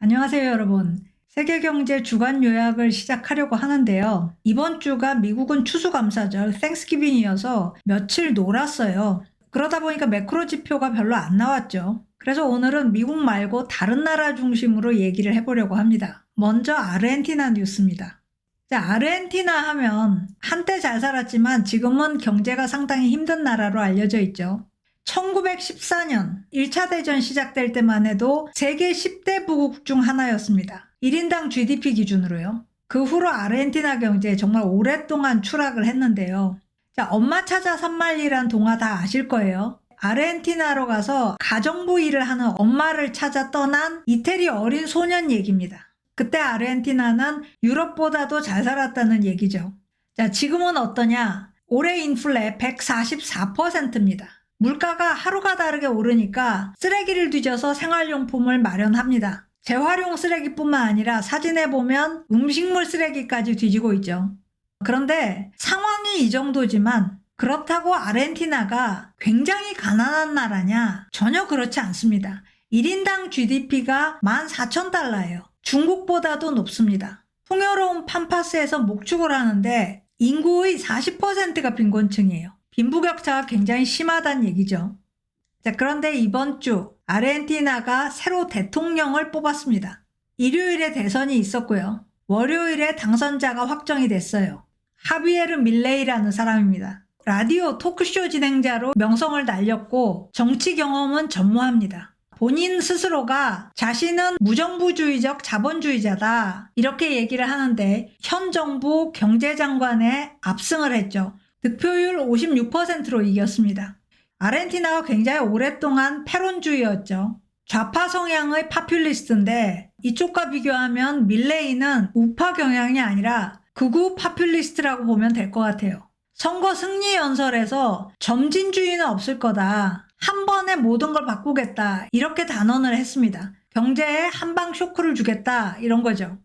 안녕하세요, 여러분. 세계경제 주간 요약을 시작하려고 하는데요. 이번 주가 미국은 추수감사절, 땡스기빙이어서 며칠 놀았어요. 그러다 보니까 매크로 지표가 별로 안 나왔죠. 그래서 오늘은 미국 말고 다른 나라 중심으로 얘기를 해보려고 합니다. 먼저 아르헨티나 뉴스입니다. 자, 아르헨티나 하면 한때 잘 살았지만 지금은 경제가 상당히 힘든 나라로 알려져 있죠. 1914년 1차 대전 시작될 때만 해도 세계 10대 부국 중 하나였습니다. 1인당 GDP 기준으로요. 그 후로 아르헨티나 경제 정말 오랫동안 추락을 했는데요. 자, 엄마 찾아 산말리란 동화 다 아실 거예요. 아르헨티나로 가서 가정부 일을 하는 엄마를 찾아 떠난 이태리 어린 소년 얘기입니다. 그때 아르헨티나는 유럽보다도 잘 살았다는 얘기죠. 자, 지금은 어떠냐? 올해 인플레 144%입니다. 물가가 하루가 다르게 오르니까 쓰레기를 뒤져서 생활용품을 마련합니다. 재활용 쓰레기뿐만 아니라 사진에 보면 음식물 쓰레기까지 뒤지고 있죠. 그런데 상황이 이 정도지만 그렇다고 아르헨티나가 굉장히 가난한 나라냐? 전혀 그렇지 않습니다. 1인당 GDP가 14,000달러예요. 중국보다도 높습니다. 풍요로운 팜파스에서 목축을 하는데 인구의 40%가 빈곤층이에요. 빈부격차가 굉장히 심하다는 얘기죠. 자, 그런데 이번 주 아르헨티나가 새로 대통령을 뽑았습니다. 일요일에 대선이 있었고요. 월요일에 당선자가 확정이 됐어요. 하비에르 밀레이라는 사람입니다. 라디오 토크쇼 진행자로 명성을 날렸고 정치 경험은 전무합니다. 본인 스스로가 자신은 무정부주의적 자본주의자다 이렇게 얘기를 하는데 현 정부 경제장관에 압승을 했죠. 득표율 56%로 이겼습니다. 아르헨티나가 굉장히 오랫동안 패론주의였죠. 좌파 성향의 파퓰리스트인데 이쪽과 비교하면 밀레이는 우파 경향이 아니라 극우 파퓰리스트라고 보면 될 것 같아요. 선거 승리 연설에서 점진주의는 없을 거다. 한 번에 모든 걸 바꾸겠다. 이렇게 단언을 했습니다. 경제에 한방 쇼크를 주겠다. 이런 거죠.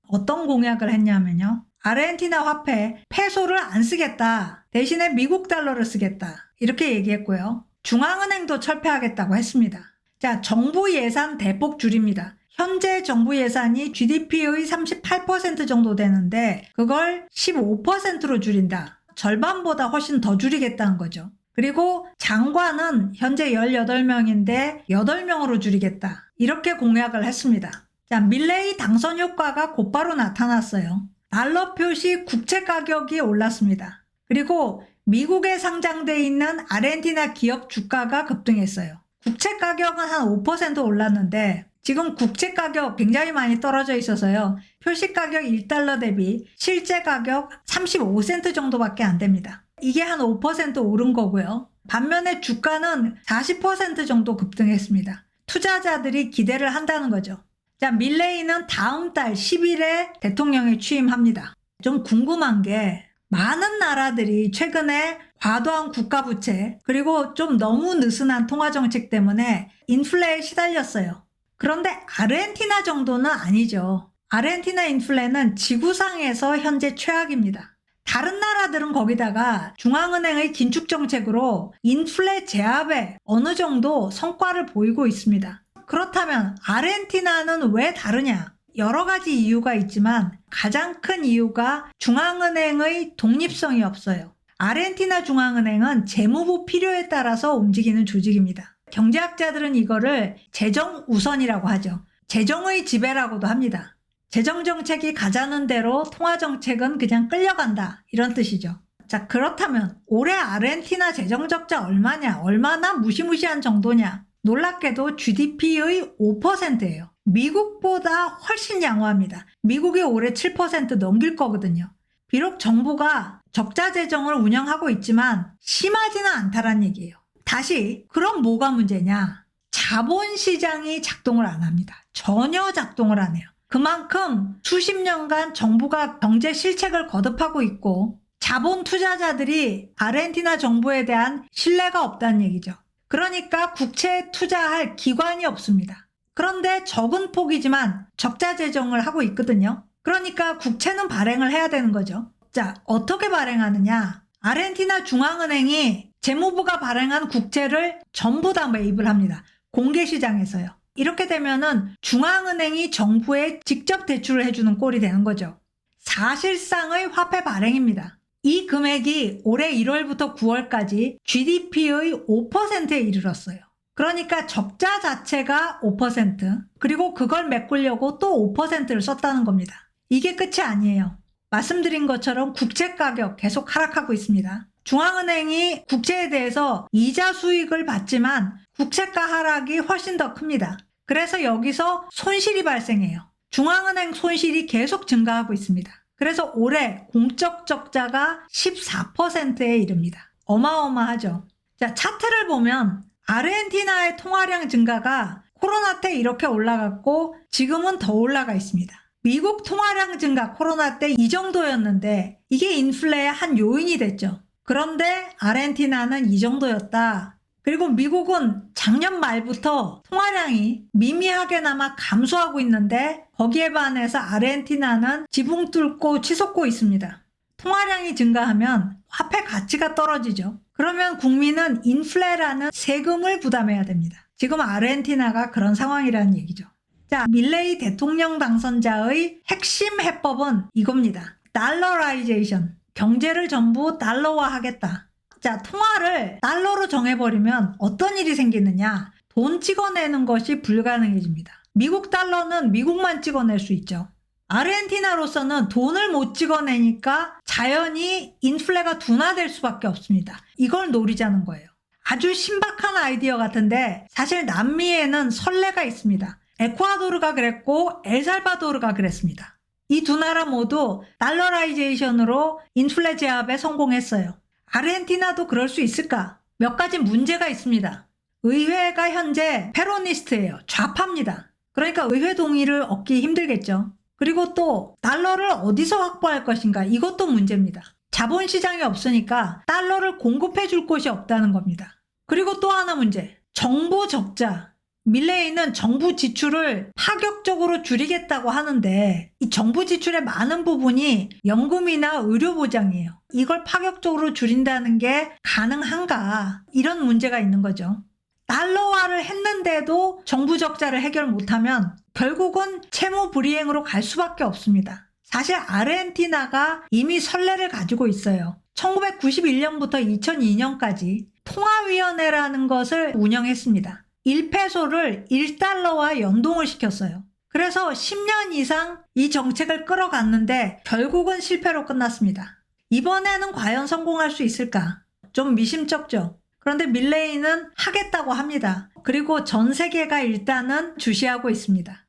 어떤 공약을 했냐면요. 아르헨티나 화폐 페소를 안 쓰겠다. 대신에 미국 달러를 쓰겠다. 이렇게 얘기했고요. 중앙은행도 철폐하겠다고 했습니다. 자, 정부 예산 대폭 줄입니다. 현재 정부 예산이 GDP의 38% 정도 되는데 그걸 15%로 줄인다. 절반보다 훨씬 더 줄이겠다는 거죠. 그리고 장관은 현재 18명인데 8명으로 줄이겠다. 이렇게 공약을 했습니다. 자, 밀레이 당선 효과가 곧바로 나타났어요. 달러 표시 국채 가격이 올랐습니다. 그리고 미국에 상장돼 있는 아르헨티나 기업 주가가 급등했어요. 국채 가격은 한 5% 올랐는데 지금 국채 가격 굉장히 많이 떨어져 있어서요. 표시 가격 1달러 대비 실제 가격 35센트 정도밖에 안 됩니다. 이게 한 5% 오른 거고요. 반면에 주가는 40% 정도 급등했습니다. 투자자들이 기대를 한다는 거죠. 자, 밀레이는 다음 달 10일에 대통령에 취임합니다. 좀 궁금한 게 많은 나라들이 최근에 과도한 국가부채 그리고 좀 너무 느슨한 통화정책 때문에 인플레에 시달렸어요. 그런데 아르헨티나 정도는 아니죠. 아르헨티나 인플레는 지구상에서 현재 최악입니다. 다른 나라들은 거기다가 중앙은행의 긴축정책으로 인플레 제압에 어느 정도 성과를 보이고 있습니다. 그렇다면 아르헨티나는 왜 다르냐? 여러 가지 이유가 있지만 가장 큰 이유가 중앙은행의 독립성이 없어요. 아르헨티나 중앙은행은 재무부 필요에 따라서 움직이는 조직입니다. 경제학자들은 이거를 재정 우선이라고 하죠. 재정의 지배라고도 합니다. 재정정책이 가자는 대로 통화정책은 그냥 끌려간다. 이런 뜻이죠. 자, 그렇다면 올해 아르헨티나 재정적자 얼마냐? 얼마나 무시무시한 정도냐? 놀랍게도 GDP의 5%예요. 미국보다 훨씬 양호합니다. 미국이 올해 7% 넘길 거거든요. 비록 정부가 적자 재정을 운영하고 있지만 심하지는 않다란 얘기예요. 다시 그럼 뭐가 문제냐? 자본시장이 작동을 안 합니다. 전혀 작동을 안 해요. 그만큼 수십 년간 정부가 경제 실책을 거듭하고 있고 자본 투자자들이 아르헨티나 정부에 대한 신뢰가 없다는 얘기죠. 그러니까 국채에 투자할 기관이 없습니다. 그런데 적은 폭이지만 적자 재정을 하고 있거든요. 그러니까 국채는 발행을 해야 되는 거죠. 자, 어떻게 발행하느냐? 아르헨티나 중앙은행이 재무부가 발행한 국채를 전부 다 매입을 합니다. 공개시장에서요. 이렇게 되면은 중앙은행이 정부에 직접 대출을 해주는 꼴이 되는 거죠. 사실상의 화폐 발행입니다. 이 금액이 올해 1월부터 9월까지 GDP의 5%에 이르렀어요. 그러니까 적자 자체가 5%, 그리고 그걸 메꾸려고 또 5%를 썼다는 겁니다. 이게 끝이 아니에요. 말씀드린 것처럼 국채 가격 계속 하락하고 있습니다. 중앙은행이 국채에 대해서 이자 수익을 받지만 국채가 하락이 훨씬 더 큽니다. 그래서 여기서 손실이 발생해요. 중앙은행 손실이 계속 증가하고 있습니다. 그래서 올해 공적 적자가 14%에 이릅니다. 어마어마하죠. 자, 차트를 보면 아르헨티나의 통화량 증가가 코로나 때 이렇게 올라갔고 지금은 더 올라가 있습니다. 미국 통화량 증가 코로나 때 이 정도였는데 이게 인플레의 한 요인이 됐죠. 그런데 아르헨티나는 이 정도였다. 그리고 미국은 작년 말부터 통화량이 미미하게나마 감소하고 있는데 거기에 반해서 아르헨티나는 지붕 뚫고 치솟고 있습니다. 통화량이 증가하면 화폐 가치가 떨어지죠. 그러면 국민은 인플레라는 세금을 부담해야 됩니다. 지금 아르헨티나가 그런 상황이라는 얘기죠. 자, 밀레이 대통령 당선자의 핵심 해법은 이겁니다. 달러라이제이션. 경제를 전부 달러화 하겠다. 자, 통화를 달러로 정해버리면 어떤 일이 생기느냐? 돈 찍어내는 것이 불가능해집니다. 미국 달러는 미국만 찍어낼 수 있죠. 아르헨티나로서는 돈을 못 찍어내니까 자연히 인플레가 둔화될 수밖에 없습니다. 이걸 노리자는 거예요. 아주 신박한 아이디어 같은데 사실 남미에는 선례가 있습니다. 에콰도르가 그랬고 엘살바도르가 그랬습니다. 이 두 나라 모두 달러라이제이션으로 인플레 제압에 성공했어요. 아르헨티나도 그럴 수 있을까? 몇 가지 문제가 있습니다. 의회가 현재 페로니스트예요. 좌파입니다. 그러니까 의회 동의를 얻기 힘들겠죠. 그리고 또 달러를 어디서 확보할 것인가? 이것도 문제입니다. 자본시장이 없으니까 달러를 공급해 줄 곳이 없다는 겁니다. 그리고 또 하나 문제. 정부 적자. 밀레이는 정부 지출을 파격적으로 줄이겠다고 하는데 이 정부 지출의 많은 부분이 연금이나 의료보장이에요. 이걸 파격적으로 줄인다는 게 가능한가? 이런 문제가 있는 거죠. 달러화를 했는데도 정부 적자를 해결 못하면 결국은 채무 불이행으로 갈 수밖에 없습니다. 사실 아르헨티나가 이미 선례를 가지고 있어요. 1991년부터 2002년까지 통화위원회라는 것을 운영했습니다. 1페소를 1달러와 연동을 시켰어요. 그래서 10년 이상 이 정책을 끌어갔는데 결국은 실패로 끝났습니다. 이번에는 과연 성공할 수 있을까? 좀 미심쩍죠. 그런데 밀레이는 하겠다고 합니다. 그리고 전 세계가 일단은 주시하고 있습니다.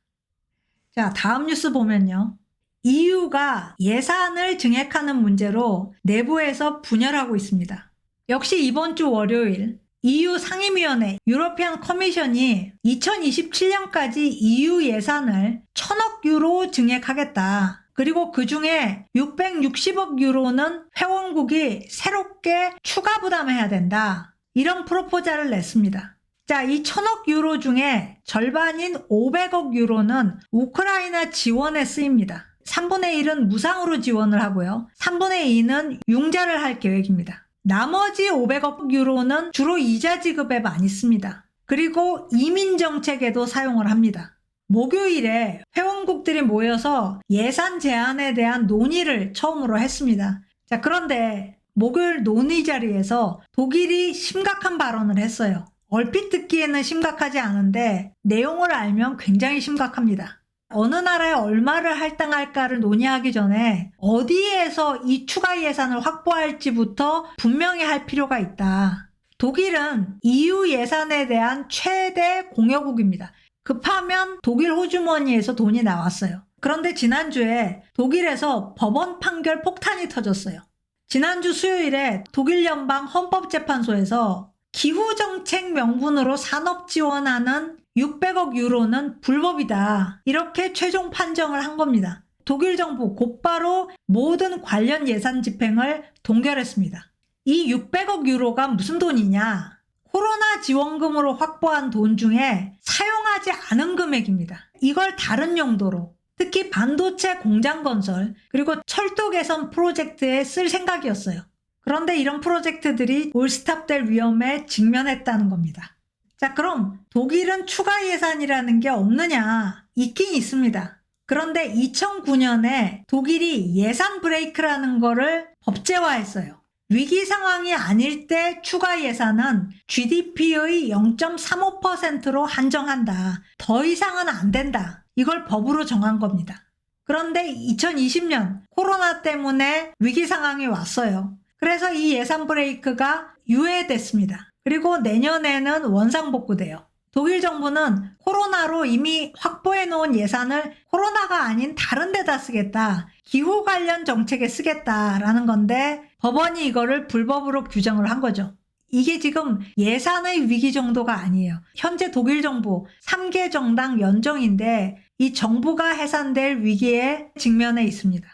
자, 다음 뉴스 보면요. EU가 예산을 증액하는 문제로 내부에서 분열하고 있습니다. 역시 이번 주 월요일 EU 상임위원회 유로피안 커미션이 2027년까지 EU 예산을 1000억 유로 증액하겠다. 그리고 그 중에 660억 유로는 회원국이 새롭게 추가 부담해야 된다. 이런 프로포잘을 냈습니다. 자, 이 1000억 유로 중에 절반인 500억 유로는 우크라이나 지원에 쓰입니다. 3분의 1은 무상으로 지원을 하고요. 3분의 2는 융자를 할 계획입니다. 나머지 500억 유로는 주로 이자 지급에 많이 씁니다. 그리고 이민 정책에도 사용을 합니다. 목요일에 회원국들이 모여서 예산 제한에 대한 논의를 처음으로 했습니다. 자, 그런데 목요일 논의 자리에서 독일이 심각한 발언을 했어요. 얼핏 듣기에는 심각하지 않은데 내용을 알면 굉장히 심각합니다. 어느 나라에 얼마를 할당할까를 논의하기 전에 어디에서 이 추가 예산을 확보할지부터 분명히 할 필요가 있다. 독일은 EU 예산에 대한 최대 공여국입니다. 급하면 독일 호주머니에서 돈이 나왔어요. 그런데 지난주에 독일에서 법원 판결 폭탄이 터졌어요. 지난주 수요일에 독일 연방 헌법재판소에서 기후정책 명분으로 산업 지원하는 600억 유로는 불법이다. 이렇게 최종 판정을 한 겁니다. 독일 정부 곧바로 모든 관련 예산 집행을 동결했습니다. 이 600억 유로가 무슨 돈이냐? 코로나 지원금으로 확보한 돈 중에 사용하지 않은 금액입니다. 이걸 다른 용도로, 특히 반도체 공장 건설, 그리고 철도 개선 프로젝트에 쓸 생각이었어요. 그런데 이런 프로젝트들이 올스탑될 위험에 직면했다는 겁니다. 자, 그럼 독일은 추가 예산이라는 게 없느냐? 있긴 있습니다. 그런데 2009년에 독일이 예산 브레이크라는 거를 법제화했어요. 위기 상황이 아닐 때 추가 예산은 GDP의 0.35%로 한정한다. 더 이상은 안 된다. 이걸 법으로 정한 겁니다. 그런데 2020년 코로나 때문에 위기 상황이 왔어요. 그래서 이 예산 브레이크가 유예됐습니다. 그리고 내년에는 원상복구돼요. 독일 정부는 코로나로 이미 확보해 놓은 예산을 코로나가 아닌 다른 데다 쓰겠다. 기후 관련 정책에 쓰겠다라는 건데 법원이 이거를 불법으로 규정을 한 거죠. 이게 지금 예산의 위기 정도가 아니에요. 현재 독일 정부 3개 정당 연정인데 이 정부가 해산될 위기에 직면해 있습니다.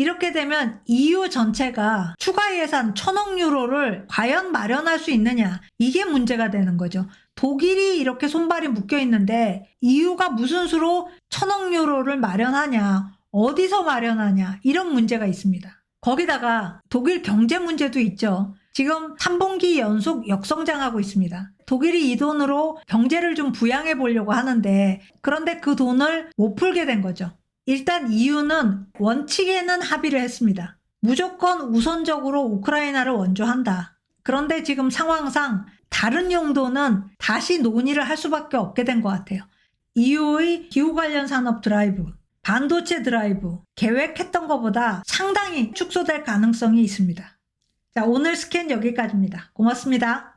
이렇게 되면 EU 전체가 추가 예산 1,000억 유로를 과연 마련할 수 있느냐, 이게 문제가 되는 거죠. 독일이 이렇게 손발이 묶여 있는데 EU가 무슨 수로 1,000억 유로를 마련하냐, 어디서 마련하냐, 이런 문제가 있습니다. 거기다가 독일 경제 문제도 있죠. 지금 3분기 연속 역성장하고 있습니다. 독일이 이 돈으로 경제를 좀 부양해 보려고 하는데 그런데 그 돈을 못 풀게 된 거죠. 일단 EU는 원칙에는 합의를 했습니다. 무조건 우선적으로 우크라이나를 원조한다. 그런데 지금 상황상 다른 용도는 다시 논의를 할 수밖에 없게 된 것 같아요. EU의 기후 관련 산업 드라이브, 반도체 드라이브 계획했던 것보다 상당히 축소될 가능성이 있습니다. 자, 오늘 스캔 여기까지입니다. 고맙습니다.